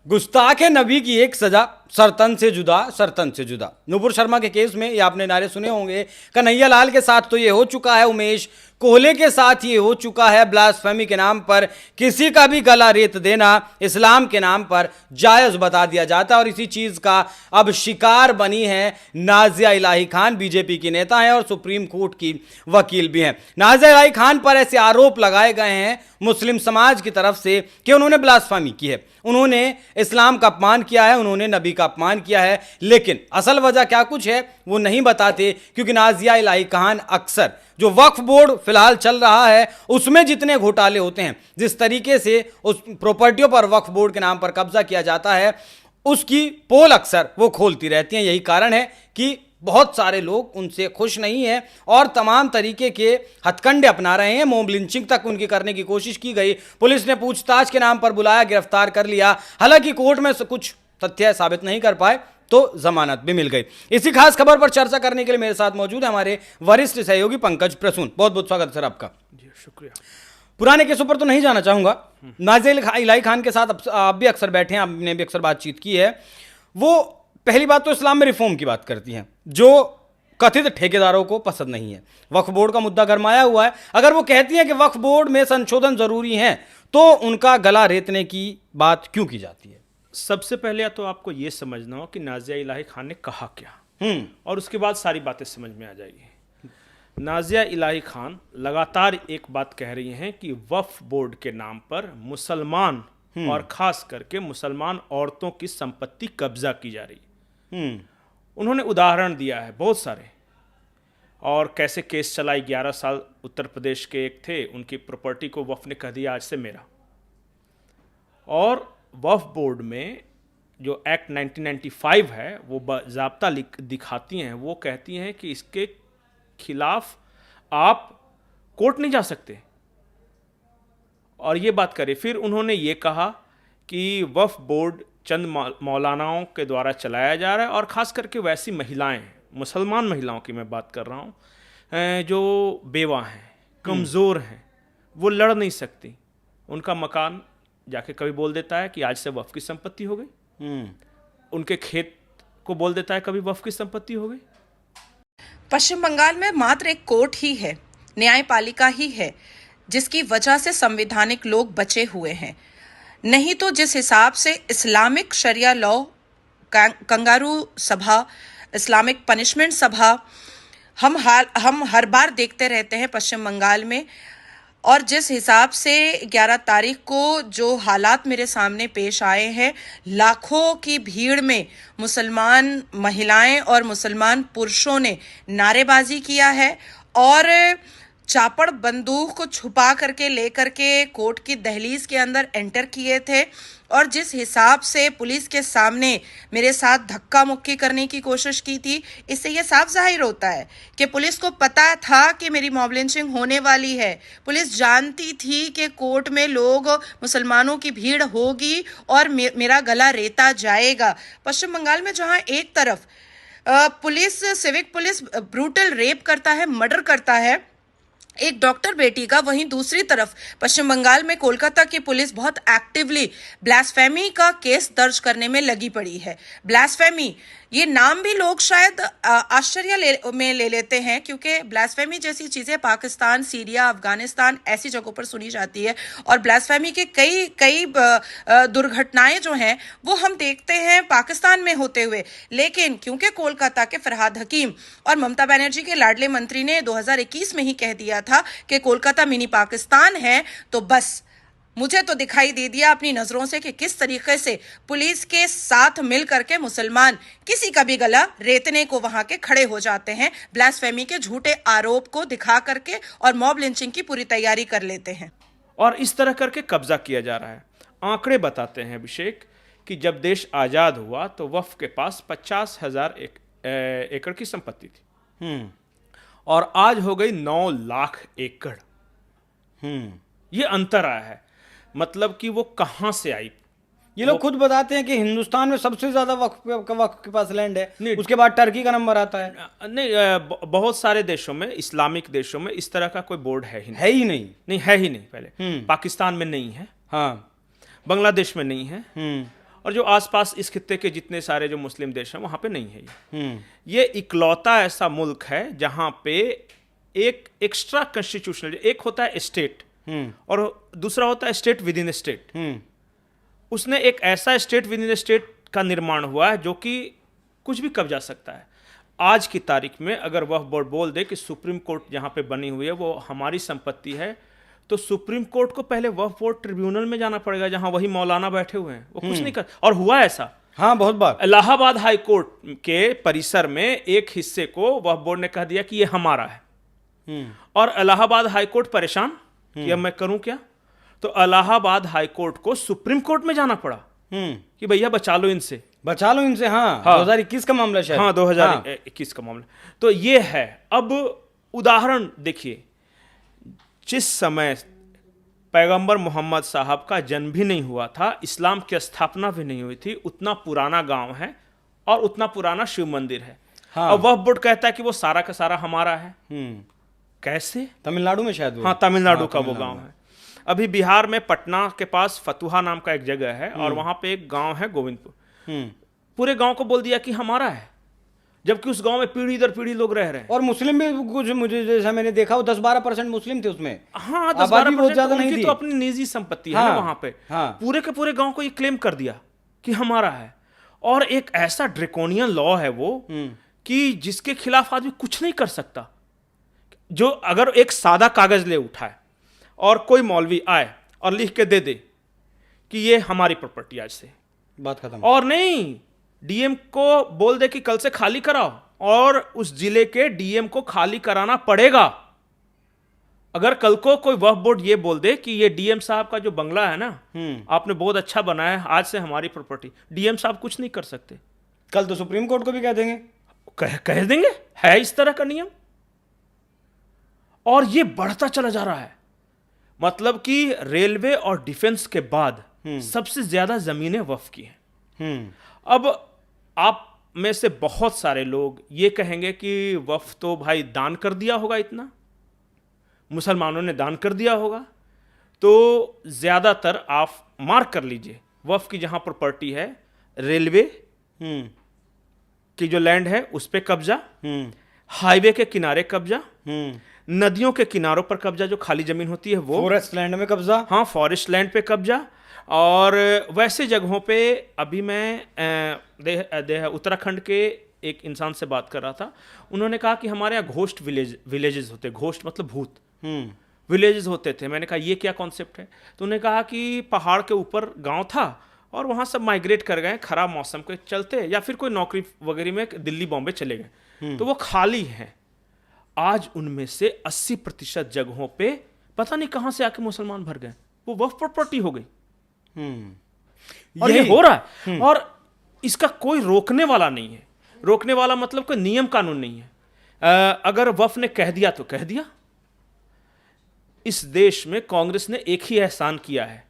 गुस्ताख नबी की एक सजा, सरतन से जुदा, सरतन से जुदा। नुपुर शर्मा के केस में ये आपने नारे सुने होंगे। कन्हैया लाल के साथ तो ये हो चुका है, उमेश कोहले के साथ ये हो चुका है। ब्लास्फेमी के नाम पर किसी का भी गला रेत देना इस्लाम के नाम पर जायज बता दिया जाता है, और इसी चीज का अब शिकार बनी है नाजिया इलाही खान। बीजेपी की नेता हैं और सुप्रीम कोर्ट की वकील भी हैं। नाजिया इलाही खान पर ऐसे आरोप लगाए गए हैं मुस्लिम समाज की तरफ से कि उन्होंने ब्लास्फेमी की है, उन्होंने इस्लाम का अपमान किया है, उन्होंने नबी का अपमान किया है। लेकिन असल वजह क्या कुछ है वो नहीं बताते, क्योंकि नाजिया इलाही खान अक्सर जो वक्फ बोर्ड फिलहाल चल रहा है उसमें जितने घोटाले होते हैं, जिस तरीके से उस प्रॉपर्टियों पर वक्फ बोर्ड के नाम पर कब्जा किया जाता है, उसकी पोल अक्सर वो खोलती रहती हैं। यही कारण है कि बहुत सारे लोग उनसे खुश नहीं हैं और तमाम तरीके के हथकंडे अपना रहे हैं। मॉब लिंचिंग तक उनकी करने की कोशिश की गई, पुलिस ने पूछताछ के नाम पर बुलाया, गिरफ्तार कर लिया। हालांकि कोर्ट में कुछ तथ्य साबित नहीं कर पाए तो जमानत भी मिल गई। इसी खास खबर पर चर्चा करने के लिए मेरे साथ मौजूद है हमारे वरिष्ठ सहयोगी पंकज प्रसून। बहुत बहुत स्वागत सर आपका। जी शुक्रिया। पुराने केसों पर तो नहीं जाना चाहूंगा, नाजिया इलाही खान के साथ आप भी अक्सर बैठे हैं, आपने भी अक्सर बातचीत की है। वो पहली बात तो इस्लाम में रिफॉर्म की बात करती हैं जो कथित ठेकेदारों को पसंद नहीं है। वक्फ बोर्ड का मुद्दा गरमाया हुआ है। अगर वो कहती हैं कि वक्फ बोर्ड में संशोधन जरूरी है तो उनका गला रेतने की बात क्यों की जाती है? सबसे पहले तो आपको ये समझना हो कि नाजिया इलाही खान ने कहा क्या, और उसके बाद सारी बातें समझ में आ जाएगी। नाजिया इलाही खान लगातार एक बात कह रही हैं कि वक्फ बोर्ड के नाम पर मुसलमान और खास करके मुसलमान औरतों की संपत्ति कब्जा की जा रही है। उन्होंने उदाहरण दिया है बहुत सारे, और कैसे केस चलाई। 11 साल उत्तर प्रदेश के एक थे, उनकी प्रॉपर्टी को वक्फ ने कह दिया आज से मेरा। और वक्फ बोर्ड में जो एक्ट 1995 है वो बाज़ाब्ता दिखाती हैं, वो कहती हैं कि इसके खिलाफ आप कोर्ट नहीं जा सकते। और ये बात करें, फिर उन्होंने ये कहा कि वक्फ बोर्ड चंद मौलानाओं के द्वारा चलाया जा रहा है, और ख़ास करके वैसी महिलाएं, मुसलमान महिलाओं की मैं बात कर रहा हूँ, जो बेवा हैं, कमज़ोर हैं, वो लड़ नहीं सकती। उनका मकान जाके कभी बोल देता है कि आज से वक्फ की संपत्ति हो गई, उनके खेत को बोल देता है कभी वक्फ की संपत्ति हो गई। पश्चिम बंगाल में मात्र एक कोर्ट ही है, न्यायपालिका ही है, जिसकी वजह से संवैधानिक लोग बचे हुए हैं। नहीं तो जिस हिसाब से इस्लामिक शरिया लॉ, कंगारू सभा, इस्लामिक पनिशमेंट सभा हम हर बार देखते रहते हैं पश्चिम बंगाल में, और जिस हिसाब से 11 तारीख को जो हालात मेरे सामने पेश आए हैं, लाखों की भीड़ में मुसलमान महिलाएं और मुसलमान पुरुषों ने नारेबाजी किया है और चापड़ बंदूक को छुपा करके लेकर के कोर्ट की दहलीज के अंदर एंटर किए थे। और जिस हिसाब से पुलिस के सामने मेरे साथ धक्का मुक्की करने की कोशिश की थी, इससे यह साफ जाहिर होता है कि पुलिस को पता था कि मेरी मॉब लिंचिंग होने वाली है। पुलिस जानती थी कि कोर्ट में लोग, मुसलमानों की भीड़ होगी और मेरा गला रेता जाएगा। पश्चिम बंगाल में जहां एक तरफ police, civic police brutal rape करता है, मर्डर करता है एक डॉक्टर बेटी का, वहीं दूसरी तरफ पश्चिम बंगाल में कोलकाता की पुलिस बहुत एक्टिवली ब्लास्फेमी का केस दर्ज करने में लगी पड़ी है। ब्लास्फेमी, ये नाम भी लोग शायद आश्चर्य में ले लेते हैं, क्योंकि ब्लास्फेमी जैसी चीज़ें पाकिस्तान, सीरिया, अफगानिस्तान ऐसी जगहों पर सुनी जाती है, और ब्लास्फेमी के कई दुर्घटनाएं जो हैं वो हम देखते हैं पाकिस्तान में होते हुए। लेकिन क्योंकि कोलकाता के फरहाद हकीम और ममता बनर्जी के लाडले मंत्री ने 2021 में ही कह दिया था कि कोलकाता मिनी पाकिस्तान है, तो बस मुझे तो दिखाई दे दिया अपनी नजरों से कि किस तरीके से पुलिस के साथ मिल करके मुसलमान किसी का भी गला रेतने को वहां के खड़े हो जाते हैं, ब्लास्फेमी के झूठे आरोप को दिखा करके, और मॉब लिंचिंग की पूरी तैयारी कर लेते हैं। और इस तरह करके कब्जा किया जा रहा है। आंकड़े बताते हैं अभिषेक कि जब देश आज़ाद हुआ तो वक्फ के पास 50,000 एकड़ की संपत्ति थी, और आज हो गई 9 लाख एकड़। ये अंतर आया है, मतलब कि वो कहाँ से आई। ये लोग खुद बताते हैं कि हिंदुस्तान में सबसे ज्यादा वक्फ के पास लैंड है, उसके बाद टर्की का नंबर आता है। नहीं, बहुत सारे देशों में, इस्लामिक देशों में इस तरह का कोई बोर्ड है ही नहीं। पहले पाकिस्तान में नहीं है, हाँ, बांग्लादेश में नहीं है, और जो आसपास इस खित्ते के जितने सारे जो मुस्लिम देश हैं वहाँ पे नहीं है ये इकलौता ऐसा मुल्क है जहाँ पे एक एक्स्ट्रा कॉन्स्टिट्यूशनल, एक होता है स्टेट और दूसरा होता है स्टेट विद इन स्टेट। उसने एक ऐसा स्टेट विद इन स्टेट का निर्माण हुआ है जो कि कुछ भी कब जा सकता है। आज की तारीख में अगर वह बोर्ड बोल दे कि सुप्रीम कोर्ट जहाँ पे बनी हुई है वो हमारी संपत्ति है, तो सुप्रीम कोर्ट को पहले वह बोर्ड ट्रिब्यूनल में जाना पड़ेगा जहाँ वही मौलाना बैठे हुए हैं, वो कुछ नहीं कर। और हुआ ऐसा, हाँ बहुत बार इलाहाबाद हाई कोर्ट के परिसर में एक हिस्से को वह बोर्ड ने कह दिया कि ये हमारा है, और इलाहाबाद हाई कोर्ट परेशान कि अब मैं करूं क्या। तो इलाहाबाद हाई कोर्ट को सुप्रीम कोर्ट में जाना पड़ा कि भैया बचा लो इनसे, बचा लो इनसे। हाँ, 2021 का मामला शायद। हाँ 2021 का मामला। तो ये है। अब उदाहरण देखिए, जिस समय पैगंबर मोहम्मद साहब का जन्म भी नहीं हुआ था, इस्लाम की स्थापना भी नहीं हुई थी, उतना पुराना गांव है और उतना पुराना शिव मंदिर है। हाँ। और वह बोर्ड कहता है कि वो सारा का सारा हमारा है। कैसे? तमिलनाडु में शायद वो। हाँ, तमिलनाडु का वो गांव है। अभी बिहार में पटना के पास फतुहा नाम का एक जगह है और वहां पे एक गांव है गोविंदपुर। पूरे गांव को बोल दिया कि हमारा है, जबकि उस गांव में पीढ़ी दर पीढ़ी लोग रह रहे हैं। और मुस्लिम भी कुछ, मुझे जैसा मैंने देखा, वो 10-12% मुस्लिम थे उसमें। हाँ, आबादी बहुत ज्यादा नहीं थी। तो अपनी निजी संपत्ति है हाँ, ना वहां पे। हाँ। पूरे के पूरे गांव को ये क्लेम कर दिया कि हमारा है। और एक ऐसा ड्रेकोनियन लॉ है वो कि जिसके खिलाफ आदमी कुछ नहीं कर सकता। जो अगर एक सादा कागज ले उठाए और कोई मौलवी आए और लिख के दे दे कि ये हमारी प्रॉपर्टी आज से, बात खत्म। और नहीं, डीएम को बोल दे कि कल से खाली कराओ, और उस जिले के डीएम को खाली कराना पड़ेगा। अगर कल को कोई वक्फ बोर्ड ये बोल दे कि ये डीएम साहब का जो बंगला है ना, आपने बहुत अच्छा बनाया है, आज से हमारी प्रॉपर्टी, डीएम साहब कुछ नहीं कर सकते। कल तो सुप्रीम कोर्ट को भी कह देंगे। कह देंगे, है इस तरह का नियम। और ये बढ़ता चला जा रहा है। मतलब कि रेलवे और डिफेंस के बाद सबसे ज्यादा जमीनें वक्फ की हैं। अब आप में से बहुत सारे लोग ये कहेंगे कि वक्फ तो भाई दान कर दिया होगा, इतना मुसलमानों ने दान कर दिया होगा। तो ज्यादातर आप मार्क कर लीजिए, वक्फ की जहां प्रॉपर्टी है, रेलवे की जो लैंड है उस पे कब्जा, हाईवे के किनारे कब्जा, नदियों के किनारों पर कब्जा, जो खाली जमीन होती है वो, फॉरेस्ट लैंड में कब्जा। हाँ, फॉरेस्ट लैंड पे कब्जा। और वैसे जगहों पे अभी मैं उत्तराखंड के एक इंसान से बात कर रहा था। उन्होंने कहा कि हमारे यहाँ घोस्ट विलेजेस होते, घोस्ट मतलब भूत विलेजेस होते थे। मैंने कहा ये क्या कॉन्सेप्ट है? तो उन्होंने कहा कि पहाड़ के ऊपर गांव था और वहाँ सब माइग्रेट कर गए खराब मौसम के चलते, या फिर कोई नौकरी वगैरह में दिल्ली बॉम्बे चले गए, तो वो खाली हैं। आज उनमें से 80% जगहों पे पता नहीं कहां से आके मुसलमान भर गए, वो वक्फ प्रॉपर्टी हो गई। और ये हो रहा है, और इसका कोई रोकने वाला नहीं है। रोकने वाला मतलब कोई नियम कानून नहीं है। अगर वक्फ ने कह दिया तो कह दिया। इस देश में कांग्रेस ने एक ही एहसान किया है,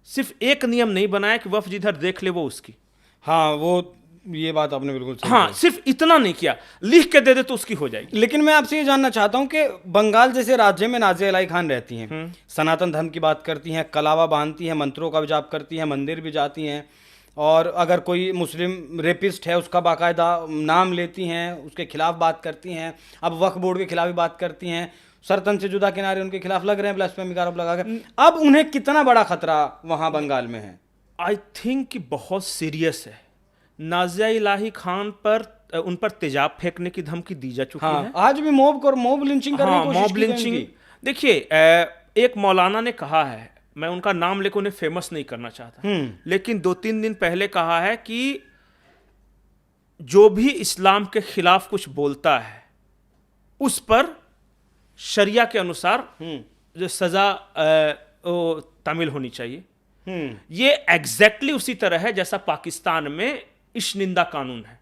सिर्फ एक नियम नहीं बनाया कि वक्फ जिधर देख ले वो उसकी। हाँ, वो ये बात आपने बिल्कुल सही हाँ, सिर्फ इतना नहीं किया, लिख के दे दे तो उसकी हो जाएगी। लेकिन मैं आपसे ये जानना चाहता हूँ कि बंगाल जैसे राज्य में नाज़िया इलाही खान रहती हैं, सनातन धर्म की बात करती हैं, कलावा बांधती हैं, मंत्रों का जाप करती हैं, मंदिर भी जाती हैं, और अगर कोई मुस्लिम रेपिस्ट है उसका बाकायदा नाम लेती हैं, उसके खिलाफ बात करती हैं। अब वक्फ बोर्ड के खिलाफ भी बात करती हैं, सरतन से जुदा किनारे उनके खिलाफ लग रहे हैं ब्लास्फेमी का आरोप लगा कर। अब उन्हें कितना बड़ा खतरा वहाँ बंगाल में है? आई थिंक कि बहुत सीरियस है। नाज़िया इलाही खान पर, उन पर तेजाब फेंकने की धमकी दी जा चुकी है। आज भी मॉब लिंचिंग करने की कोशिश मॉब की गई लिंचिंग। उनकी। देखिए, एक मौलाना ने कहा है, मैं उनका नाम लेकर उन्हें फेमस नहीं करना चाहता, लेकिन 2-3 दिन पहले कहा है कि जो भी इस्लाम के खिलाफ कुछ बोलता है उस पर शरिया के अनुसार जो सजा तामील होनी चाहिए। ये एग्जैक्टली उसी तरह है जैसा पाकिस्तान में इश्क निंदा कानून है,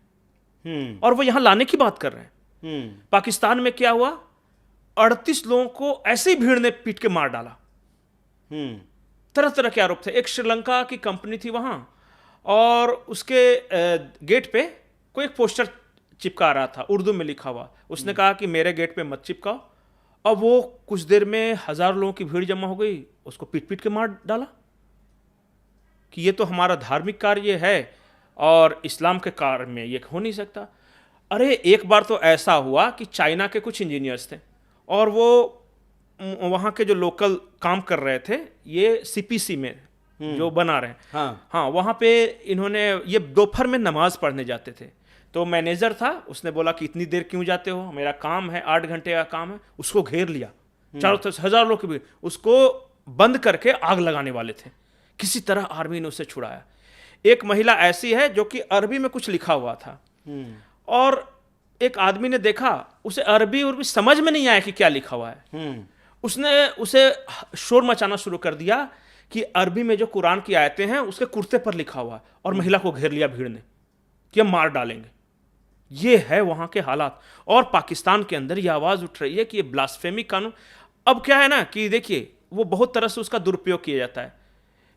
और वो यहां लाने की बात कर रहे हैं। पाकिस्तान में क्या हुआ, 38 लोगों को ऐसे ही भीड़ ने पीट के मार डाला। तरह तरह के आरोप थे। एक श्रीलंका की कंपनी थी वहां, और उसके गेट पे कोई एक पोस्टर चिपका रहा था, उर्दू में लिखा हुआ। उसने कहा कि मेरे गेट पे मत चिपकाओ। अब वो कुछ देर में 1000 लोगों की भीड़ जमा हो गई, उसको पीट पीट के मार डाला। कि ये तो हमारा धार्मिक कार्य है और इस्लाम के कार्य में ये हो नहीं सकता। अरे एक बार तो ऐसा हुआ कि चाइना के कुछ इंजीनियर्स थे और वो वहाँ के जो लोकल काम कर रहे थे, ये सीपीसी में जो बना रहे हैं, हाँ वहाँ पे इन्होंने, ये दोपहर में नमाज पढ़ने जाते थे, तो मैनेजर था, उसने बोला कि इतनी देर क्यों जाते हो, मेरा काम है 8 घंटे का काम है। उसको घेर लिया, चारों तरफ से 1000 लोग की भीड़, उसको बंद करके आग लगाने वाले थे। किसी तरह आर्मी ने उसे छुड़ाया। एक महिला ऐसी है जो कि अरबी में कुछ लिखा हुआ था और एक आदमी ने देखा, उसे अरबी उर्बी समझ में नहीं आया कि क्या लिखा हुआ है। उसने उसे शोर मचाना शुरू कर दिया कि अरबी में जो कुरान की आयतें हैं उसके कुर्ते पर लिखा हुआ है, और महिला को घेर लिया भीड़ ने कि हम मार डालेंगे। ये है वहां के हालात। और पाकिस्तान के अंदर ये आवाज उठ रही है कि ये ब्लास्फेमी कानून, अब क्या है ना कि देखिए वो बहुत तरह से उसका दुरुपयोग किया जाता है।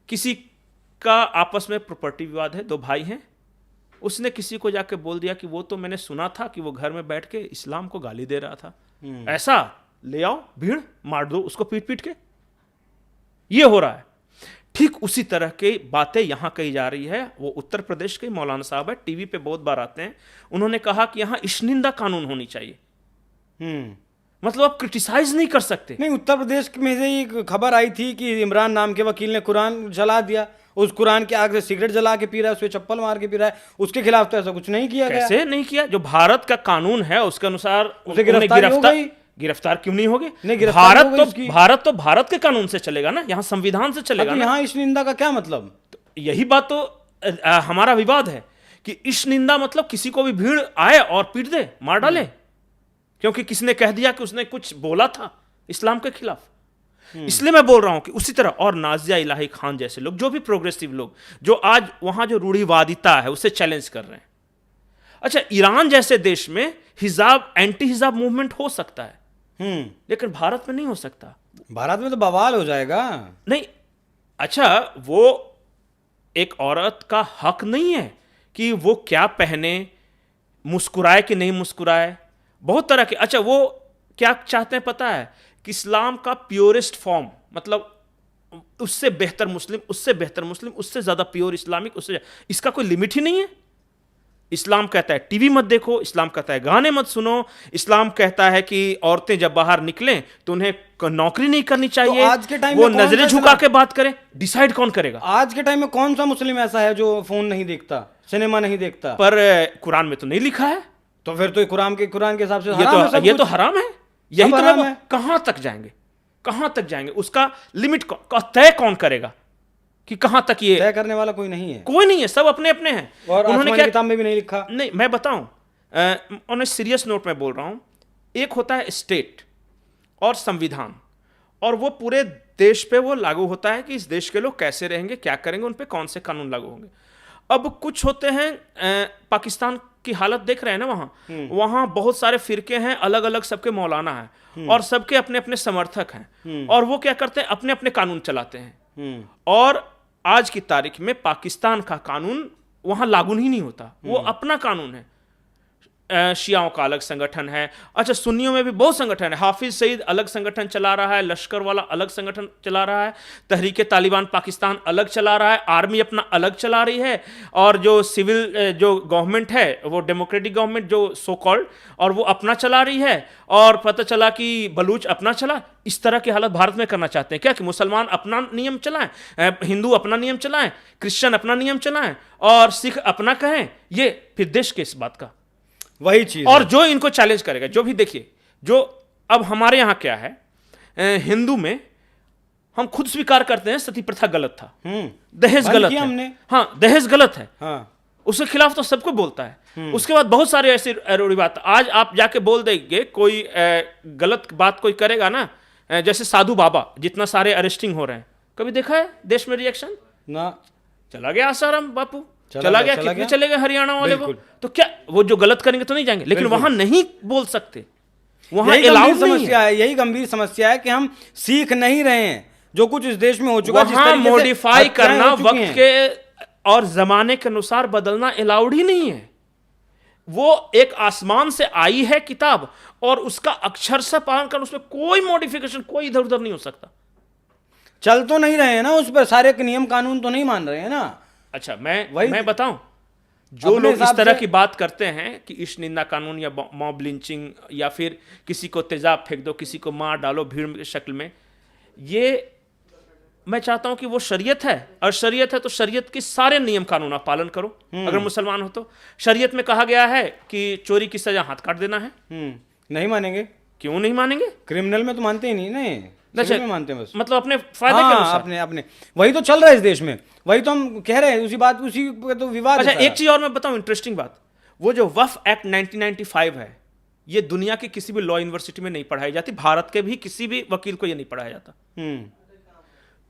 किसी का आपस में प्रॉपर्टी विवाद है, 2 भाई हैं, उसने किसी को जाके बोल दिया कि वो तो मैंने सुना था कि वो घर में बैठ के इस्लाम को गाली दे रहा था, ऐसा ले आओ भीड़ मार दो उसको पीट पीट के। ये हो रहा है। ठीक उसी तरह की बातें यहां कही जा रही है। वो उत्तर प्रदेश के मौलाना साहब है, टीवी पे बहुत बार आते हैं, उन्होंने कहा कि यहां इश्निंदा कानून होनी चाहिए। मतलब आप क्रिटिसाइज नहीं कर सकते। नहीं, उत्तर प्रदेश में से एक खबर आई थी कि इमरान नाम के वकील ने कुरान जला दिया, उस कुरान के आग से सिगरेट जला के पी रहा है, उसपे चप्पल मार के पी रहा है, उसके खिलाफ तो ऐसा कुछ नहीं किया गया। कैसे नहीं किया? जो भारत का कानून है उसके अनुसार उसे गिरफ्तार क्यों नहीं होगे? भारत तो भारत के कानून से चलेगा ना, यहाँ संविधान से चलेगा ना। यहाँ इस निंदा का क्या मतलब? तो यही बात तो हमारा विवाद है कि इस निंदा मतलब किसी को भी भीड़ आए और पीट दे, मार डाले, क्योंकि किसने कह दिया कि उसने कुछ बोला था इस्लाम के खिलाफ। इसलिए मैं बोल रहा हूं कि उसी तरह, और नाजिया इलाही खान जैसे लोग, जो भी प्रोग्रेसिव लोग, जो आज वहां जो रूढ़िवादिता है उसे चैलेंज कर रहे हैं। अच्छा, ईरान जैसे देश में हिजाब, एंटी हिजाब मूवमेंट हो सकता है, लेकिन भारत में नहीं हो सकता। भारत में तो बवाल हो जाएगा। नहीं, अच्छा, वो एक औरत का हक नहीं है कि वो क्या पहने, मुस्कुराए कि नहीं मुस्कुराए, बहुत तरह के। अच्छा, वो क्या चाहते हैं पता है? कि इस्लाम का प्योरेस्ट फॉर्म, मतलब उससे बेहतर मुस्लिम, उससे बेहतर मुस्लिम, उससे ज्यादा प्योर इस्लामिक, उससे, इसका कोई लिमिट ही नहीं है। इस्लाम कहता है टीवी मत देखो, इस्लाम कहता है गाने मत सुनो, इस्लाम कहता है कि औरतें जब बाहर निकलें तो उन्हें नौकरी नहीं करनी चाहिए, तो आज के टाइम वो में नजरें झुका के बात करें। डिसाइड कौन करेगा? आज के टाइम में कौन सा मुस्लिम ऐसा है जो फोन नहीं देखता, सिनेमा नहीं देखता? पर कुरान में तो नहीं लिखा है। तो फिर तो कुरान के हिसाब से ये तो हराम है। यही तो है। कहां तक जाएंगे, कहां तक जाएंगे? उसका लिमिट तय कौन करेगा कि कहां तक? ये तय करने वाला कोई नहीं है, कोई नहीं है, सब अपने अपने हैं। और उन्होंने क्या किताब में भी नहीं लिखा। नहीं, मैं बताऊं, ऑन सीरियस नोट में बोल रहा हूं, एक होता है स्टेट और संविधान, और वो पूरे देश पे वो लागू होता है कि इस देश के लोग कैसे रहेंगे, क्या करेंगे, उन पे कौन से कानून लागू होंगे। अब कुछ होते हैं, पाकिस्तान की हालत देख रहे हैं ना, वहां बहुत सारे फिरके हैं, अलग अलग सबके मौलाना हैं, और सबके अपने अपने समर्थक हैं, और वो क्या करते हैं, अपने अपने कानून चलाते हैं। और आज की तारीख में पाकिस्तान का कानून वहां लागू ही नहीं होता, वो अपना कानून है। शियाओं का अलग संगठन है, अच्छा सुन्नियों में भी बहुत संगठन है, हाफिज सईद अलग संगठन चला रहा है, लश्कर वाला अलग संगठन चला रहा है, तहरीके तालिबान पाकिस्तान अलग चला रहा है, आर्मी अपना अलग चला रही है, और जो सिविल जो गवर्नमेंट है वो डेमोक्रेटिक गवर्नमेंट जो सो कॉल्ड, और वो अपना चला रही है, और पता चला कि बलूच अपना चला। इस तरह की हालत भारत में करना चाहते हैं क्या कि मुसलमान अपना नियम चलाएं, हिंदू अपना नियम चलाएं, क्रिश्चियन अपना नियम चलाएं, और सिख अपना कहें? ये फिर देश के इस बात का वही चीज और जो इनको चैलेंज करेगा, जो भी देखिए, जो अब हमारे यहां क्या है, हिंदू में हम खुद स्वीकार करते हैं सती प्रथा गलत था, दहेज गलत है, हाँ दहेज गलत है, हाँ। उसके खिलाफ तो सबको बोलता है। उसके बाद बहुत सारे ऐसी बात, आज आप जाके बोल देंगे, कोई गलत बात कोई करेगा ना, जैसे साधु बाबा जितना सारे अरेस्टिंग हो रहे हैं, कभी देखा है देश में रिएक्शन? ना, चला गया आसाराम बापू, चला गया, कितने चले गए हरियाणा वाले वो, तो क्या वो जो गलत करेंगे तो नहीं जाएंगे, लेकिन वहां नहीं बोल सकते, वहां अलाउड समस्या है। यही गंभीर समस्या है कि हम सीख नहीं रहे हैं जो कुछ इस देश में हो चुका है, वहां मॉडिफाई करना, वक्त के और जमाने के अनुसार बदलना अलाउड ही नहीं है। वो एक आसमान से आई है किताब, और उसका अक्षर से पालन करना, उसमें कोई मॉडिफिकेशन, कोई इधर उधर नहीं हो सकता। चल तो नहीं रहे हैं ना उस पर, सारे के नियम कानून तो नहीं मान रहे हैं ना। अच्छा वही- मैं बताऊं, जो अपने लोग इस हिसाब तरह से- की बात करते हैं कि इश्क निंदा कानून या मॉब लिंचिंग या फिर किसी को तेजाब फेंक दो, किसी को मार डालो भीड़ की शक्ल में, ये मैं चाहता हूं कि वो शरीयत है, और शरीयत है तो शरीयत के सारे नियम कानून आप पालन करो। अगर मुसलमान हो तो शरीयत में कहा गया है कि चोरी की सजा हाथ काट देना है, नहीं मानेंगे, क्यों नहीं मानेंगे? क्रिमिनल में तो मानते ही नहीं, नहीं अच्छा, सिविल में मानते हैं बस। मतलब अपने फायदे के हाँ, अनुसार। अपने अपने वही तो चल रहा है इस देश में, वही तो हम कह रहे हैं, उसी बात उसी पे तो विवाद अच्छा, है सारा। एक चीज और मैं बताऊं, इंटरेस्टिंग बात, वो जो वक्फ एक्ट 1995 है, ये दुनिया की किसी भी लॉ यूनिवर्सिटी में नहीं पढ़ाई जाती, भारत के भी किसी भी वकील को ये नहीं पढ़ाया जाता।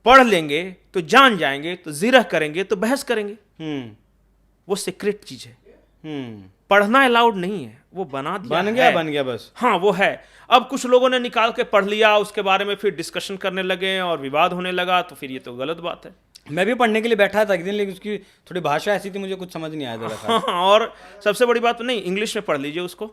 पढ़ लेंगे तो जान जाएंगे, तो जिरह करेंगे तो बहस करेंगे, वो सीक्रेट चीज है, पढ़ना अलाउड नहीं है, वो बना दिया है। बन गया बस। हाँ वो है। अब कुछ लोगों ने निकाल के पढ़ लिया, उसके बारे में फिर डिस्कशन करने लगे और विवाद होने लगा, तो फिर ये तो गलत बात है। मैं भी पढ़ने के लिए बैठा था एक दिन, लेकिन उसकी थोड़ी भाषा ऐसी थी, मुझे कुछ समझ नहीं आया जरा सा। हाँ, और सबसे बड़ी बात नहीं, इंग्लिश में पढ़ लीजिए उसको।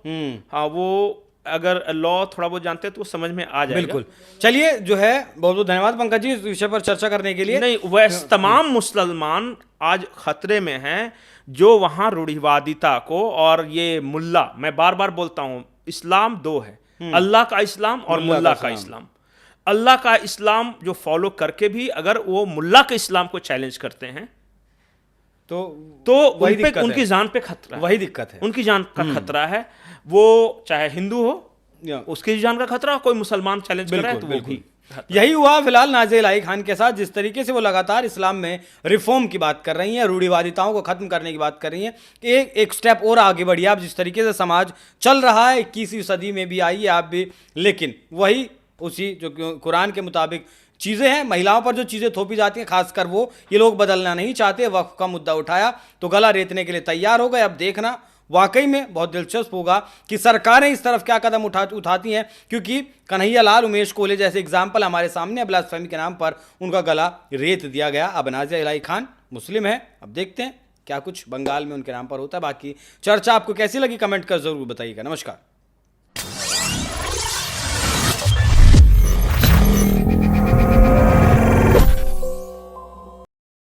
हाँ, वो अगर लॉ थोड़ा बहुत जानते हैं तो वो समझ में आ जाएगा। बिल्कुल। चलिए, जो है बहुत बहुत धन्यवाद पंकज जी इस विषय पर चर्चा करने के लिए। नहीं, वैसे तमाम मुसलमान आज खतरे में हैं, जो वहां रूढ़िवादिता को, और ये मुल्ला, मैं बार बार बोलता हूं, इस्लाम दो है, अल्लाह का इस्लाम और मुल्ला का इस्लाम। अल्लाह का इस्लाम जो फॉलो करके भी अगर वो मुल्ला के इस्लाम को चैलेंज करते हैं तो उन पे, उनकी जान पे खतरा है। वही दिक्कत है, उनकी जान का खतरा है, वो चाहे हिंदू हो उसकी जान का खतरा, कोई मुसलमान चैलेंज कर रहा है तो वो भी। यही हुआ फिलहाल नाज़िया इलाही खान के साथ, जिस तरीके से वो लगातार इस्लाम में रिफॉर्म की बात कर रही हैं, रूढ़िवादिताओं को खत्म करने की बात कर रही हैं कि एक स्टेप और आगे बढ़िए आप, जिस तरीके से समाज चल रहा है 21वीं सदी में भी आइए आप भी, लेकिन वही उसी जो कुरान के मुताबिक चीज़ें हैं, महिलाओं पर जो चीज़ें थोपी जाती हैं, खासकर वो, ये लोग बदलना नहीं चाहते। वक्फ का मुद्दा उठाया तो गला रेतने के लिए तैयार हो गए। अब देखना वाकई में बहुत दिलचस्प होगा कि सरकारें इस तरफ क्या कदम उठाती हैं, क्योंकि कन्हैया लाल, उमेश कोहले जैसे एग्जाम्पल हमारे सामने, ब्लास्फेमी के नाम पर उनका गला रेत दिया गया। अब नाज़िया इलाही खान मुस्लिम है, अब देखते हैं क्या कुछ बंगाल में उनके नाम पर होता है। बाकी चर्चा आपको कैसी लगी कमेंट कर जरूर बताइएगा। नमस्कार।